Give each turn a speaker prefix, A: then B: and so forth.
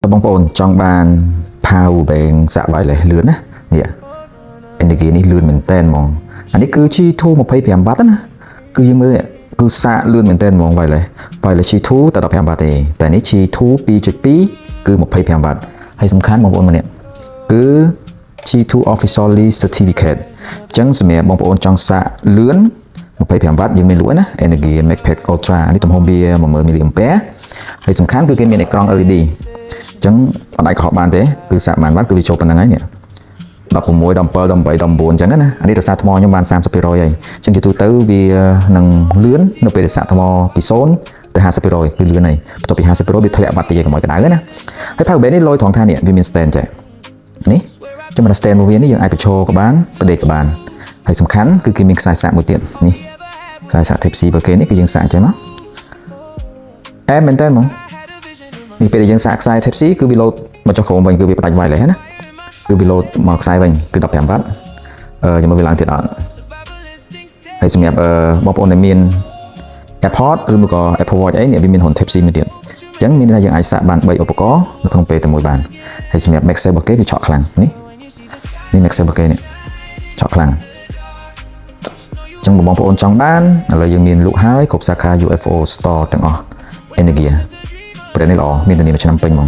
A: បងប្អូនចង់បាន power bank សាក់បាយលេះលឿនណានេះ energy នេះលឿនមែនតើហ្មងអានេះគឺ G2 25 W ណាគឺយើងមើលគឺសាក់លឿនមែនតើហ្មងបាយលេះ G2 តែ15 W ទេតែនេះ G2 2.2 គឺ25 W ហើយសំខាន់បងប្អូនម្នាក់គឺ G2 officially certificate អញ្ចឹងសម្រាប់បងប្អូនចង់សាក់លឿន25 W យើងមានលក់ណា Energy MagPack Ultra នេះទំហំវា 10000 mAh ហើយសំខាន់គឺគេមានអេក្រង់ LED អញ្ចឹងអត់អាចកុហកបានទេគឺសាក់បានវ៉ាត់គឺវាចូលប៉ុណ្្នឹងហើយនេះ16 17 18 19អញ្ចឹងណាអានេះដោយសារថ្មខ្ញុំបាន 30% ហើយអញ្ចឹងជាទូទៅវានឹងលឿននៅពេលដែលសាក់ថ្មពី0ទៅ 50% គឺលឿនហើយបន្ទាប់ពី 50% វាធ្លាក់បាត់តិចកុំឲ្យក្តៅណាហើយ power bank នេះលយត្រង់ថានេះវាមាន stand ចេះនេះចាំតែ stand របស់វានេះយើងអាចបញ្ឈរក៏បានបដេកក៏បានហើយសំខាន់គឺគេមានខ្សែសាក់មួយទៀតនេះខ្សែសាក់ Type C របស់គេនេះគឺយើងសាក់ចេះមកអែមមែនតើហ្មងនេះពេលដែលយើងសាកខ្សែ Type C គឺវាលោតមកចុះក្រោមវិញគឺវាផ្ដាច់ wireless ណាគឺវាលោតមកខ្សែវិញគឺ15 W ចាំមើលវាឡើងទៀតអត់ហើយសម្រាប់បងប្អូនដែលមាន AirPods ឬមកក៏ Apple Watch អីនេះវាមានហ៊ុន Type C មួយទៀតអញ្ចឹងមានន័យថាយើងអាចសាកបាន3ឧបករណ៍នៅក្នុងពេលតែមួយបានហើយសម្រាប់ MagSafe របស់គេវាឆក់ខ្លាំងនេះ MagSafe របស់គេនេះឆក់ខ្លាំងអញ្ចឹងបងប្អូនចង់បានឥឡូវយើងមានលក់ហើយគ្រប់សាខា UFO Store ទាំងអស់ Energy ប្រេននេះល្អមានធានាមួយឆ្នាំពេញហ្មង